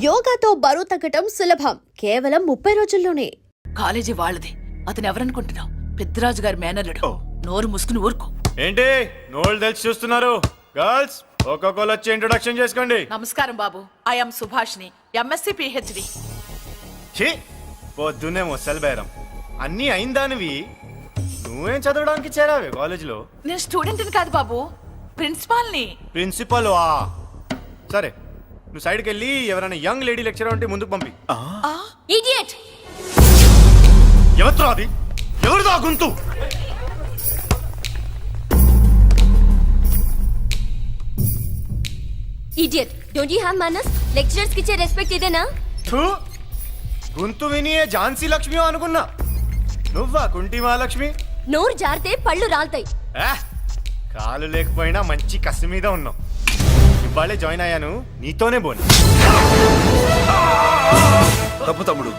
యోగాతో బరువు తగ్గటం సులభం, కేవలం 30 రోజుల్లోనే. కాలేజీ వాళ్ళది. అతను ఎవరనుకుంటున్నావు? పెద్దరాజు గారి మేనల్లుడు. నోరు ముసుకుని ఊరుకో. ఏంటి నోళ్ళు తెలిసి చూస్తున్నారు? గర్ల్స్ ఒక్కొక్కరు వచ్చి ఇంట్రొడక్షన్ చేసుకోండి. నమస్కారం బాబు, ఐఎమ్ సుభాష్ని, ఎంఎస్సి పిహెచ్డి. ఛీ, పొద్దున్నే ముసలి బేరం అన్నీ అయిందానివి. నువ్వేం చదవడానికి చేరావే కాలేజీలో? నేను స్టూడెంట్ని కాదు బాబు, ప్రిన్సిపాల్ని. ప్రిన్సిపల్ సరే, నువ్వు సైడ్కి వెళ్ళి ఎవరైనా యంగ్ లేడీ లెక్చరర్ ఉంటే ముందుకు పంపి. ఇడియట్! ఎవరితో అది? ఎవరిదో గుంతు? Idiot! Don't you have manners? Lecturers కి ఇచ్చే రెస్పెక్ట్ ఇదేనా? గుంతు విని ఝాన్సీ లక్ష్మి అనుకున్నా. నువ్వా కుంటి మహాలక్ష్మి? నోరు జారితే పళ్ళు రాల్తాయి. కాలు లేకపోయినా మంచి కసి మీద ఉన్నావు. ఇవాళే జాయిన్ అయ్యాను, నీతోనే బోను. తప్పు తమ్ముడు,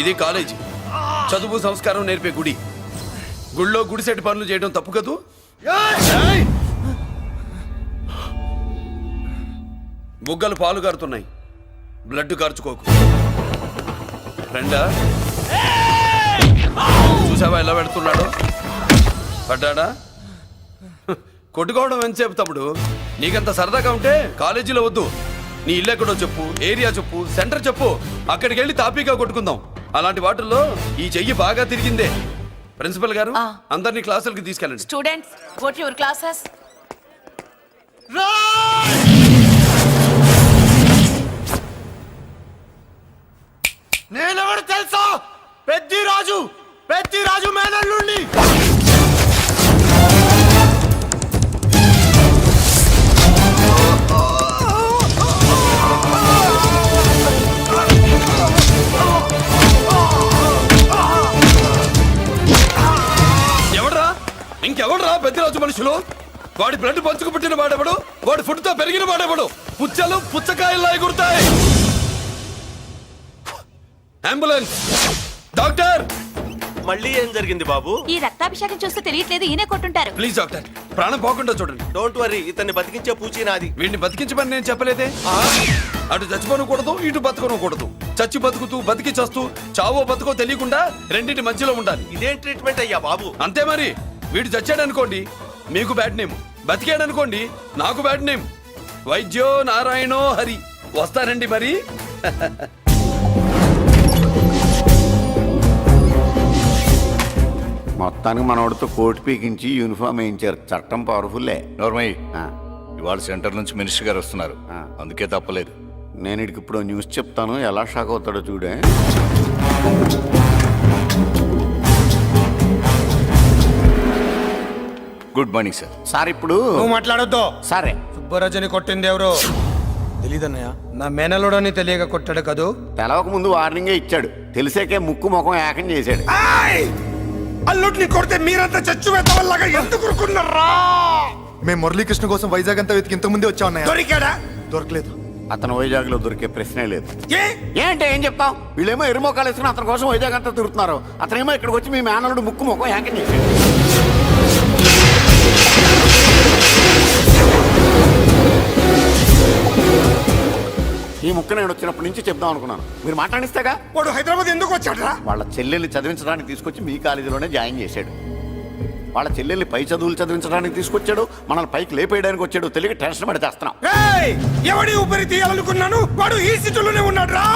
ఇది కాలేజీ, చదువు సంస్కారం నేర్పే గుడి. గుళ్ళో గుడిసెట్టి పనులు చేయడం తప్పు కదూ? బుగ్గలు పాలు గారుతున్నాయి, బ్లడ్ కార్చుకోకు. ఫ్రెండా, చూసావా ఎలా పెడుతున్నాడు? పడ్డాడా? కొట్టుకోవడం ఎంతసేపు తమ్ముడు? నీకంత సరదాగా ఉంటే కాలేజీలో వద్దు. నీ ఇల్లు ఎక్కడో చెప్పు, ఏరియా చెప్పు, సెంటర్ చెప్పు, అక్కడికి వెళ్ళి తాపీగా కొట్టుకుందాం. అలాంటి వాటిల్లో ఈ చెయ్యి బాగా తిరిగిందే. ప్రిన్సిపల్ గారు, అందరినీ క్లాసులకి తీసుకెళ్ళండి. Students, go to your classes. నేనెవరు తెలుసా? పెద్దిరాజు, పెద్దిరాజు మేనల్లుండి. ఎవడ్రా? ఇంకెవడ్రా పెద్దిరాజు మనుషులు? వాడి బ్లడ్ పంచుకు పుట్టిన వాడెవడు? వాడి ఫుడ్ తో పెరిగిన వాడెవడు? పుచ్చలు పుచ్చకాయల్లా ఎగురుతాయి. అంబులెన్స్! డాక్టర్! మళ్ళీ ఏం జరిగింది బాబు? ఈ రక్తాభిషేకం చూస్తే తెలియట్లేదు, ఈయనే కొట్టుంటారు. ప్లీజ్ డాక్టర్, ప్రాణం పోకుండా చూడండి. డోంట్ వరీ, ఇతన్ని బతికించే పూచి నాది. వీడిని బతికించమని నేను చెప్పలేదే. అటు చచ్చిపోనకూడదు, ఇటు బతకనకూడదు. చచ్చి బతుకుతూ, బతికి చస్తూ, చావో బతుకో తెలియకుండా రెండింటి మధ్యలో ఉండాలి. ఇదేం ట్రీట్మెంట్ అయ్యా బాబు? అంతే మరి. వీడు చచ్చాడనుకోండి, మీకు బ్యాడ్ నేమ్. బతికాడనుకోండి, నాకు బ్యాడ్ నేమ్. వైద్యో నారాయణో హరి. వస్తారండి మరి. మొత్తానికి మనోడితో కోట్ పీకించి యూనిఫామ్ వేయించారు. చట్టం పవర్ఫుల్లే. నోర్మయ్య, ఇవాళ సెంటర్ నుంచి మినిస్టర్ గారు వస్తున్నారు, అందుకే తప్పలేదు. నేను ఇడికి ఇప్పుడు న్యూస్ చెప్తాను, ఎలా షాక్ అవుతాడో చూడే. Good morning sir. సార్ ఇప్పుడు నువ్వు మాట్లాడొద్దు. సరే, సుబ్బరాజుని కొట్టింది ఎవరు? తెలీదన్నయ్య. నా మేనలోడని తెలియక కొట్టాడు కదూ. తెలవక ముందు వార్నింగే ఇచ్చాడు, తెలిసాకే ముక్కు ముఖం ఏకం చేశాడు. అల్లుడిని కొడితే మీరంతా చచ్చు వెతవల్లాగా ఎందుకు ఊరుకున్నారా? మేము మురళీకృష్ణ కోసం వైజాగ్ అంతా వెతికి ఇంతకు ముందే వచ్చా ఉన్నాయా? దొరికాడా? దొరకలేదు. అతను వైజాగ్ లో దొరికే ప్రశ్నే లేదు. ఏ? ఏంటే ఏం చెప్తాం? వీళ్ళేమో ఎరుమోకాలు వేసుకుని అతని కోసం వైజాగ్ అంతా తిరుగుతున్నారు. అతనేమో ఇక్కడికి వచ్చి మీ మేనలుడు ముక్కు ముఖం ఏకం చేశాడు. ఈ ముక్క నేను వచ్చినప్పటి నుంచి చెప్దాం అనుకున్నాను, మీరు మాట్లాడిస్తేగా. వాడు హైదరాబాద్ ఎందుకు వచ్చాడరా? వాళ్ళ చెల్లెల్ని చదివించడానికి తీసుకొచ్చి మీ కాలేజీలోనే జాయిన్ చేశాడు. వాళ్ళ చెల్లెల్ని పై చదువులు చదివించడానికి తీసుకొచ్చాడు, మనల్ని పైకి లేపేయడానికి వచ్చాడు. తెలియక టెన్షన్ పడి చేస్తున్నాం. ఎవడి ఊపిరి తీయాలనుకున్నాను, వాడు ఈ సిటీలోనే ఉన్నాడు రా.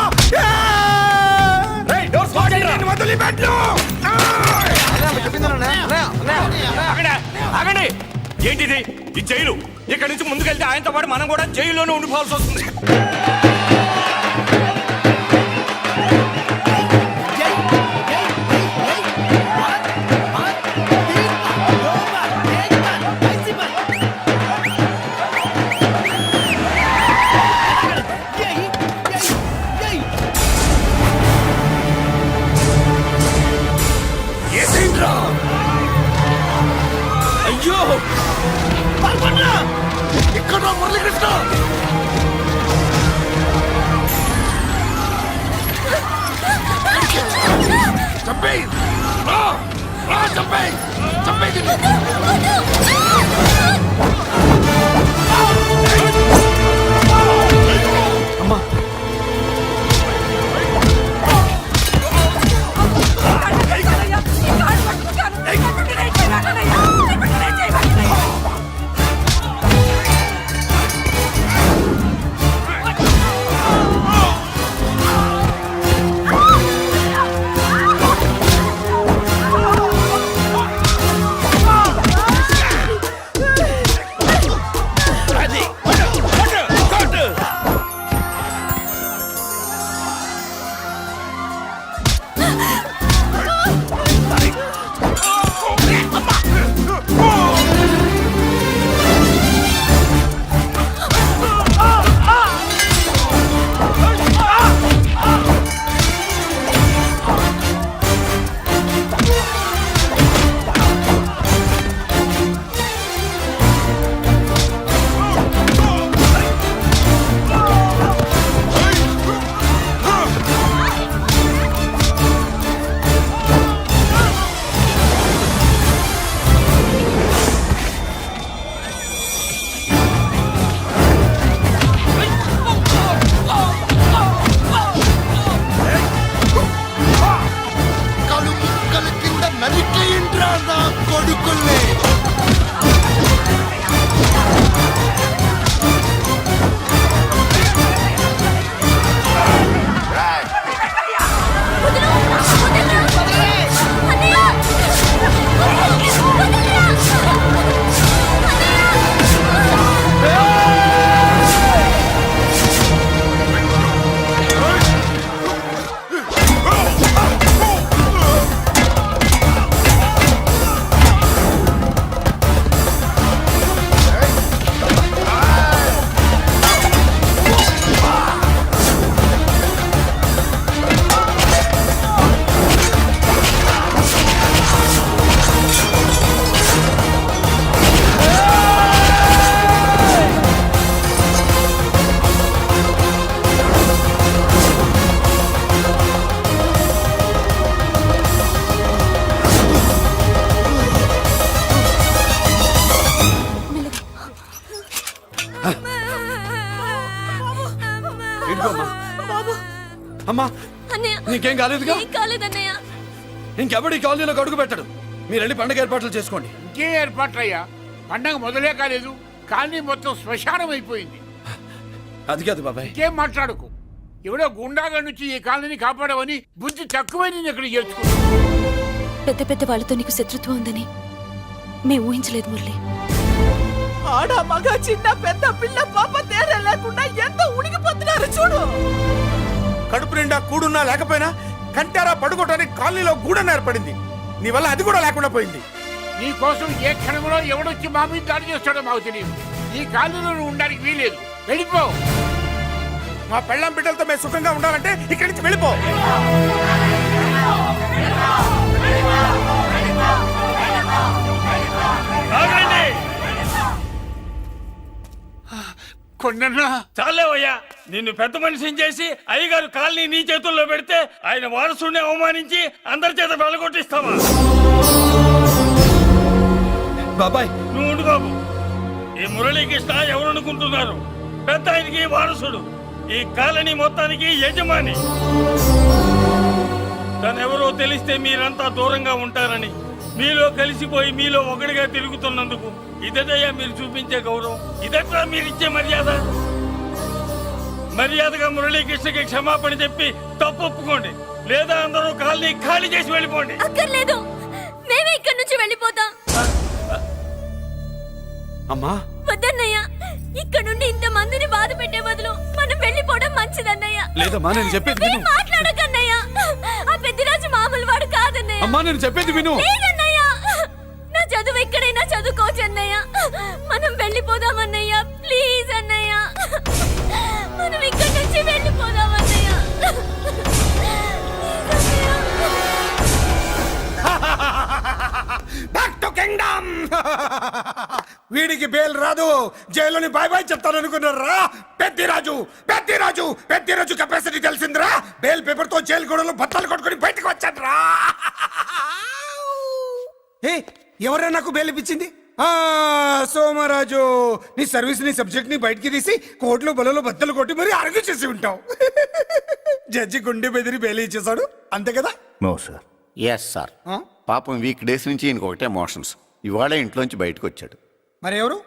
ఏంటిది? ఈ జైలు. ఇక్కడి నుంచి ముందుకెళ్తే ఆయనతో పాటు మనం కూడా జైల్లోనే ఉండిపోవాల్సి వస్తుంది. అయ్యో, ఇక్కడ మురళీకృష్ణ ఇదిగోమ్మా. అమ్మా అన్నయ్య నీకేం కాలేదుగా? ఏం కాలేదన్నయ్య. ఇంకెవడి కాలనీలో అడుగు పెట్టడు. మీరు వెళ్ళి పండగ ఏర్పాట్లు చేసుకోండి. ఇంకే ఏర్పాట్లయ్యా? పండగ మొదలే కాలేదు, కానీ మొత్తం శ్మశానం అయిపోయింది. అది కాదు బాబాయ్. ఇంకేం మాట్లాడుకు. ఎవడో గుండాగా నుంచి ఈ కాలనీని కాపాడవని బుద్ధి తక్కువై నేను ఇక్కడ చేర్చుకున్నాను. పెద్ద పెద్ద వాళ్ళతో నీకు శత్రుత్వం ఉందని మేము ఊహించలేదు మురళి. ఆడ మగ చిన్న పెద్ద పిల్ల పాప తేడా లేకుండా ఎంత ఉడికిపోతున్నారు చూడు. కడుపు నిండా కూడున్నా లేకపోయినా కంటారా పడుకోవటానికి కాలనీలో గూడన ఏర్పడింది. నీ వల్ల అది కూడా లేకుండా పోయింది. నీ కోసం ఏ క్షణంలో ఎవడొచ్చి మా మీద దాడి చేస్తాడో మాకు తెలియదు. ఈ కాలనీలో నువ్వు ఉండడానికి వీలేదు. వెళ్ళిపో. మా పెళ్ళాం బిడ్డలతో మేము సుఖంగా ఉండాలంటే ఇక్కడి నుంచి వెళ్ళిపో. కొండన్నా చాలేవయ్యా, నిన్ను పెద్ద మనిషిని చేసి అయ్యగారు కాలనీ నీ చేతుల్లో పెడితే ఆయన వారసుని అవమానించి అందరి చేత వెళ్ళగొట్టిస్తావా? బాబాయ్ నువ్వు ఉండు బాబు. ఈ మురళీకృష్ణ ఎవరు అనుకుంటున్నారు? పెద్ద ఆయనకి వారసుడు, ఈ కాలనీ మొత్తానికి యజమాని. తనెవరో తెలిస్తే మీరంతా దూరంగా ఉంటారని మీలో కలిసిపోయి మీలో ఒకటిగా తిరుగుతున్నందుకు ఇదటయ్యా మీరు చూపించే గౌరవం, ఇదట్లా మీరు ఇచ్చే మర్యాద. మర్యాదగా మురళీకృష్ణకి క్షమాపణ చెప్పి తప్పు ఒప్పుకోండి, లేదా అందరూ కాలనీ ఖాళీ చేసి వెళ్ళిపోండి. అక్కర్లేదు, మేమే ఇక్కడి నుంచి వెళ్ళిపోతాం. అమ్మా వద్దన్నయ్య, ఇక్కడ నుండి ఇంత మందిని బాధ పెట్టే బదులు మనం వెళ్ళిపోవడం మంచిదన్నయ్య. లేదమ్మా, నేను చెప్పేది విను. మాట్లాడకన్నయ్య, ఆ పెద్దిరాజు మామూలు వాడు కాదన్నయ్య. అమ్మా నేను చెప్పేది విను. లేదన్నయ్య, నా చదువు ఎక్కడైనా చదువుకోవచ్చు అన్నయ్య. మనం వెళ్ళిపోదామన్నయ్య, ప్లీజ్ అన్నయ్య. మనం ఇక్కడి నుంచి వెళ్ళిపోదామన్నయ్య. Back to kingdom. వీడికి బేల్ రాదు, జైల్లోని బాయ్ బాయ్ చెప్తాను అనుకున్నారా? పెద్దిరాజు పెద్దిరాజు పెద్దిరాజు కెపాసిటీ తెలిసిందిరా. బేల్ పేపర్ తో జైలు గోడలు బత్తలు కొట్టుకుని బయటకు వచ్చాడ్రా. ఎవరా నాకు బేల్ ఇప్పించింది? సోమరాజు, నీ సర్వీస్ నీ సబ్జెక్ట్ ని బయటికి తీసి కోట్లు బలలో బద్దలు కొట్టి మరి అరుగు చేసి ఉంటావు. జడ్జి గుండె బెదిరి బేలు ఇచ్చేసాడు, అంతే కదా? No sir. Yes sir. పాపం వీక్ డేస్ నుంచి ఈయనకు ఒకటే ఎమోషన్స్. ఇవాళ ఇంట్లోంచి బయటకు వచ్చాడు. మరి ఎవరు?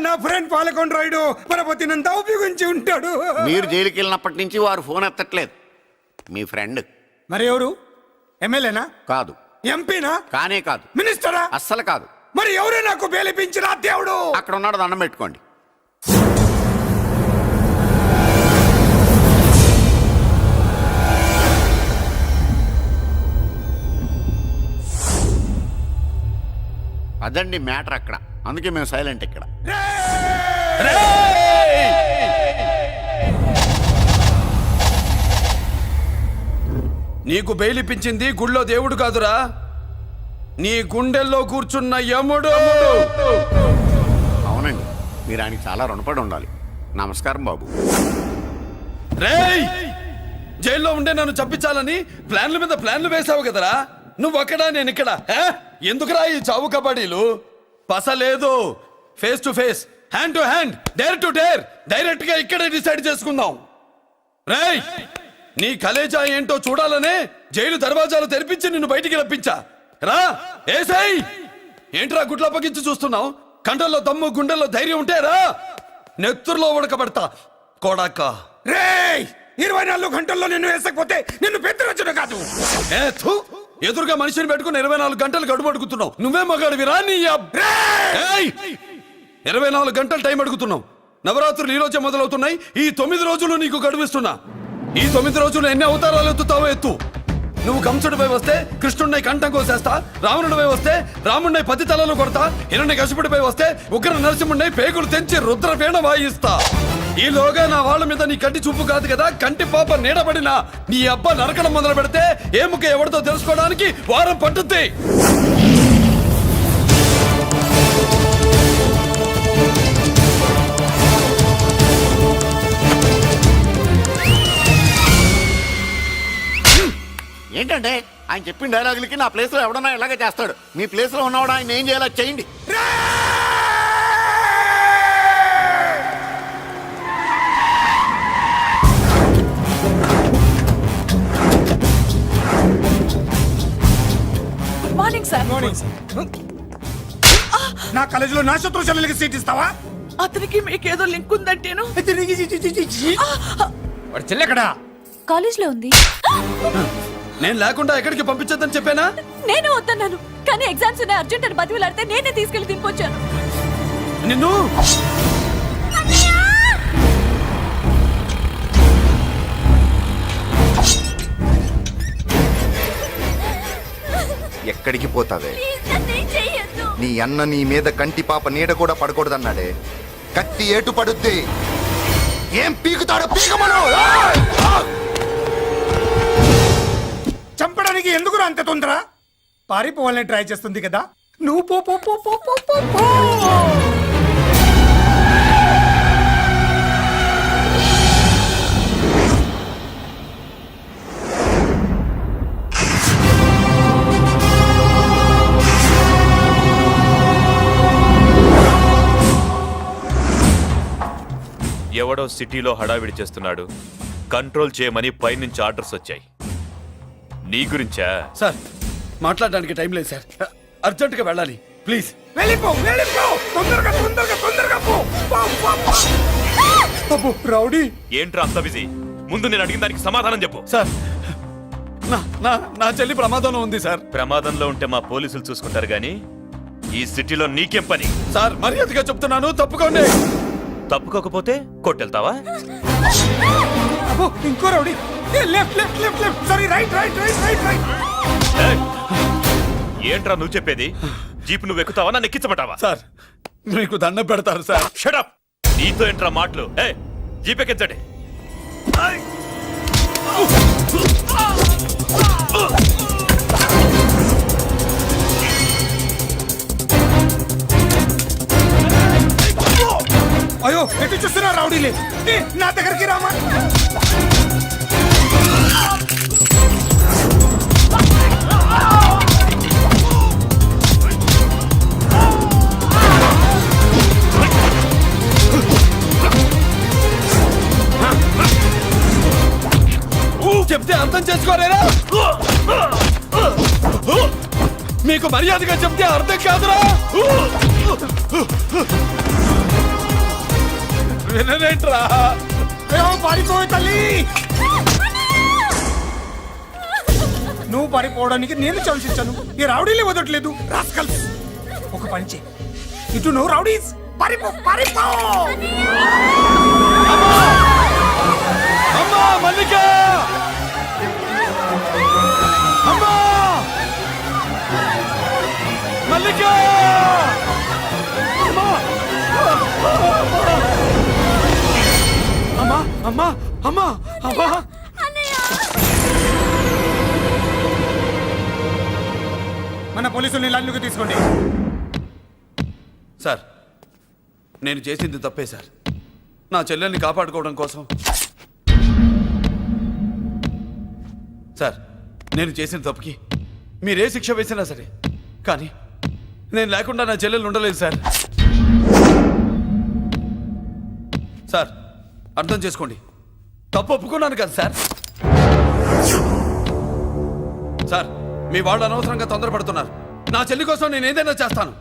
నా ఫ్రెండ్ పాలకొండ రాయుడు పరపతినంతా ఉపయోగించి ఉంటాడు. మీరు జైలుకి వెళ్ళినప్పటి నుంచి వారు ఫోన్ ఎత్తట్లేదు. మీ ఫ్రెండ్. మరి ఎవరు? ఎమ్మెల్యేనా? కాదు. ఎంపీనా? కానే కాదు. మినిస్టరా? అస్సలు కాదు. మరి ఎవరు నాకు బేలిపించిన దేవుడు? అక్కడ ఉన్నాడు, దండం పెట్టుకోండి. అదండి మ్యాటర్ అక్కడ. అందుకే మేము సైలెంట్ ఇక్కడ. నీకు బెయిలిపించింది గుళ్ళో దేవుడు కాదురా, నీ గుండెల్లో కూర్చున్న యముడు. అవునండి, మీరు ఆయనకి చాలా రుణపడి ఉండాలి. నమస్కారం బాబు. రేయ్, జైల్లో ఉండే నన్ను చంపించాలని ప్లాన్ల మీద ప్లాన్లు వేసావు కదరా. నువ్వక్కడా నేను ఇక్కడ. ఎందుకురా ఈ చావు కబడ్డీలు? పసలేదు. Face to face, hand to hand, dare to dare, direct గా ఇక్కడే డిసైడ్ చేసుకుందాం. రేయ్, నీ కలేజా ఏంటో చూడాలనే జైలు దర్వాజాలు తెరిపించి నిన్ను బయటికి రప్పించా. రా ఏసై. ఏంట్రా గుడ్ల పగించి చూస్తున్నావు? కండల్లో దమ్ము గుండెల్లో ధైర్యం ఉంటే రా, నెత్తురులో ఉడకబడతా కొడాక. రేయ్, 24 గంటల్లో నిన్ను వేసకపోతే నిన్ను పెద్దరచ్చుడు కాదు. ఎదురుగా మనిషిని పెట్టుకుని 24 గంటలు గడుపు అడుగుతున్నావు. నువ్వే మగాడివిరా నీ 24 గంటలు టైం అడుగుతున్నావు. నవరాత్రులు ఈ రోజే మొదలవుతున్నాయి. ఈ 9 రోజులు నీకు గడువిస్తున్నా. ఈ 9 రోజులు ఎన్ని అవతారాలు ఎత్తుతావో ఎత్తు. నువ్వు కంసుడిపై వస్తే కృష్ణుడిని కంఠం కోసేస్తా, రావణుడిపై వస్తే రాముడిని 10 తలలు కొడతా, హిరణ్యకశిపుడిపై వస్తే ఉగ్ర నరసింహుడిని పేగులు తెంచి రుద్రపేణ వాయిస్తా. ఈలోగా నా వాళ్ళ మీద నీ కంటి చూపు కాదు కదా, కంటి పాప నీడబడిన నీ అబ్బ నరకడం మొదలు పెడితే ఏముక ఎవరితో తెలుసుకోవడానికి వారం పట్టుద్ది. ఏంటంటే ఆయన చెప్పిన డైలాగులకి నా ప్లేస్లో ఎవడన్నా ఇలాగే చేస్తాడు. మీ ప్లేస్లో ఉన్నవాడు ఆయన ఏం చేయాలో చేయండి. Morning sir. నా కాలేజీలో నా శత్రు చెల్లెలకి సీట్ ఇస్తావా? అతనికి మీకేదో లింక్ ఉందంటేను. వాడి చెల్లెక్కడా? కాలేజ్ లో ఉంది. నేను లేకుండా ఎక్కడికి పంపించొద్దని చెప్పానా? నేను వద్దన్నాను, కానీ ఎగ్జామ్స్ ఉన్నాయి అర్జెంట్ అని బతిలాడితే నేనే తీసుకెళ్లి దింపొచ్చాను. నిన్ను ఎక్కడికి పోతావే? ప్లీజ్ నన్ను ఏం చెయ్యొద్దు. నీ అన్న నీ మీద కంటి పాప నీడ కూడా పడకూడదన్నాడే. కత్తి ఏటు పడుద్ది. ఏం పీకుతాడో పీకమను. చంపడానికి ఎందుకు అంత తొందర? పారిపోవాలని ట్రై చేస్తుంది కదా. నువ్వు పో పో పో పో పో పో పో. ఎవడో సిటీలో హడావిడి చేస్తున్నాడు, కంట్రోల్ చేయమని పైనుంచి ఆర్డర్స్ వచ్చాయి. నీ గురించా? సార్ మాట్లాడడానికి టైం లేదు సార్, అర్జెంటుగా వెళ్ళాలి ప్లీజ్. వెళ్ళిపో వెళ్ళిపో, తొందరగా తొందరగా తొందరగా పో. పో, పో, పో. అబ్బో, రౌడీ. ఏంట్రా అంత బిజీ? ముందు నేను అడిగిన దానికి సమాధానం చెప్పు. సార్ నా చెల్లి ప్రమాదంలో ఉంది సార్. ప్రమాదంలో ఉంటే మా పోలీసులు చూసుకుంటారు గాని ఈ సిటీలో నీకేం పని? సార్ మర్యాదగా చెప్తున్నాను, తప్పుకోండి. తప్పుకోకపోతే కొట్టెళ్తావా? అబ్బో, ఇంకో rowdy. Left left left left, sorry right right right right right. ఏయ్! ఏంట్రా నువ్వు చెప్పేది? జీప్ నువ్వు ఎక్కుతావా, నన్ను ఎక్కించమంటావా? సార్ మీకు దండం పెడతారు సార్. షటప్! నీతో ఏంట్రా మాటలు? జీప్ ఎక్కించండి. అయ్యో, ఎటు చూస్తున్నా రౌడీలే. నా దగ్గరికి రామా. చెప్తే అర్థం చేసుకోలేరా? మీకు మర్యాదగా చెప్తే అర్థం కాదురా? వినరేంట్రా? పారిపోయి తల్లి. నువ్వు పారిపోవడానికి నేను ఛాన్స్ ఇచ్చాను, ఈ రౌడీలే వదట్లేదు. రాస్కల్స్, ఒక పని చేయి, ఇటు నువ్వు రౌడీస్ పారిపో పారిపో. అమ్మా మల్లిక! అమ్మా మల్లిక! అమ్మా అమ్మా అమ్మా అమ్మా! మన పోలీసుల్ని లైన్లోకి తీసుకోండి. సార్ నేను చేసింది తప్పే సార్. నా చెల్లెల్ని కాపాడుకోవడం కోసం సార్ నేను చేసిన తప్పుకి మీరే శిక్ష వేసినా సరే, కానీ నేను లేకుండా నా చెల్లెలు ఉండలేదు సార్. సార్ అర్థం చేసుకోండి, తప్పు ఒప్పుకున్నాను కదా సార్. సార్ మీ వాళ్ళు అనవసరంగా తొందరపడుతున్నారు. నా చెల్లి కోసం నేను ఏదైనా చేస్తాను.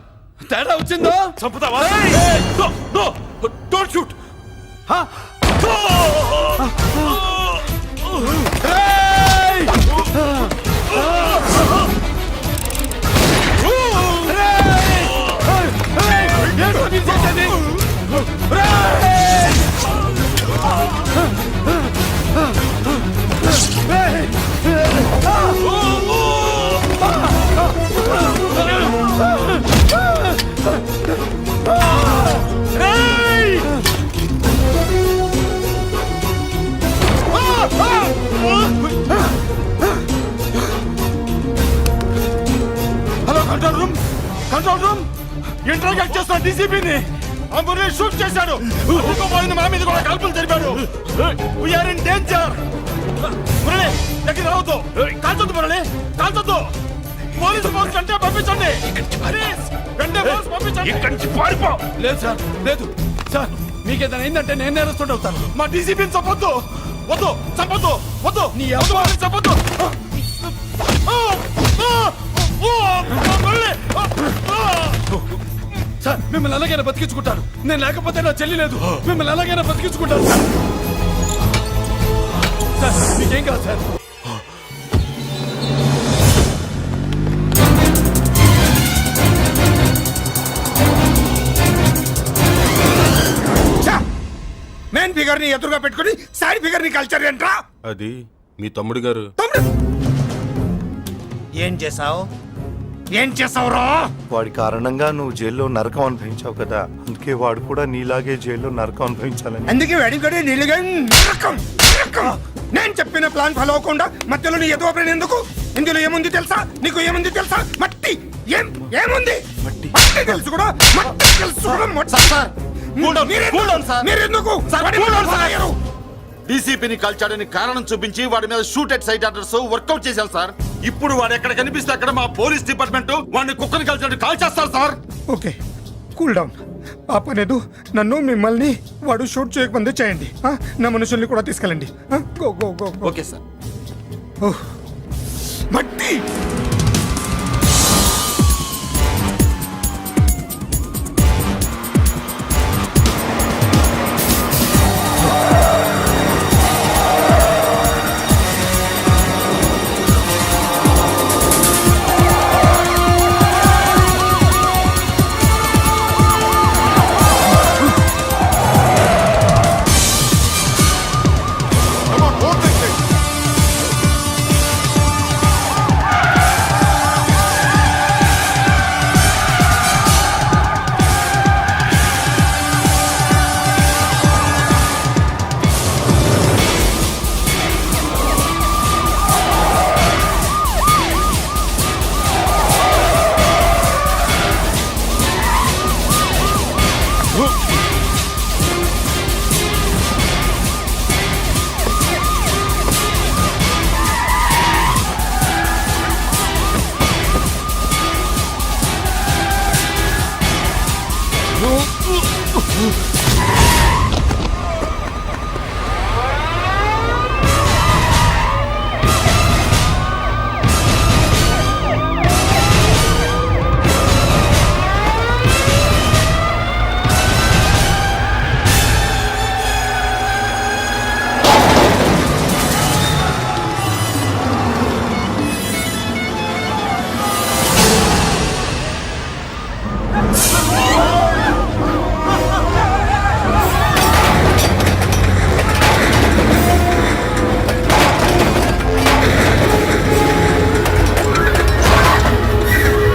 తేడా వచ్చిందో చంపుతావా? Don't shoot. Hello control room, control room. Interrogate చేస్తున్న డీసీపీని అంబులెన్స్ షూట్ చేశాడు. పోయిన మా మీద కూడా కాల్పులు జరిపాడు. We are in danger. మురళి దగ్గర రావద్దు, కాల్చొద్దు మురళి, కాల్చొద్దు. పోలీసు ఫోర్స్ అంటే పంపించండి. వెంటనే ఫోర్స్ పంపించండి. ఇక్కడి నుంచి పారిపో. లేదు సార్, లేదు సార్, మీకేదైనా అయిందంటే నేను నేరస్తుంటే అవుతాను. మా డీసీపీని చంపొద్దు, వద్దు, చంపొద్దు, వద్దు, నీ ఎవరు వాళ్ళని చంపొద్దు. సార్ మిమ్మల్ని ఎలాగైనా బతికించుకుంటాను. నేను లేకపోతే నా చెల్లి లేదు. మిమ్మల్ని ఎలాగైనా బతికించుకుంటాను సార్. సార్ మీకేం కాదు సార్. మెయిన్ ఫిగర్ ని ఎదురుగా పెట్టుకుని సైడ్ ఫిగర్ ని కల్చర్ ఏంట్రా? అది మీ తమ్ముడు గారు. ఏం చేసావు? ఏం చేసావురా? వాడి కారణంగా నువ్వు జైల్లో నరకం అనుభవించావు కదా, అందుకే వాడు కూడా నీలాగే జైల్లో నరకం అనుభవించాలని. అందుకే వెడిగడి నీళ్ళగా నరకం నరకం. నేను చెప్పిన ప్లాన్ ఫాలో అవ్వకుండా మధ్యలో నీ ఎదువ ప్రేమ ఎందుకు? ఇందులో ఏముంది తెలుసా? నీకు ఏముంది తెలుసా? మట్టి. ఏముంది? మట్టి తెలుసు కూడా, మట్టి తెలుసు కూడా. మీరెందుకు? డీసీపీని కాల్చాడని కారణం చూపించి వాడి మీద shoot at sight orders work out చేశాం సార్. ఇప్పుడు వాడు ఎక్కడ కనిపిస్తే అక్కడ మా పోలీస్ డిపార్ట్మెంట్ వాడిని కుక్కని కాల్చాడు కాల్ చేస్తారు సార్. Okay cool down. ఆ పనేదు నన్ను మిమ్మల్ని వాడు షూట్ చేయకముందే చేయండి. నా మనుషుల్ని కూడా తీసుకెళ్ళండి. Go go go. Okay sir. మట్టి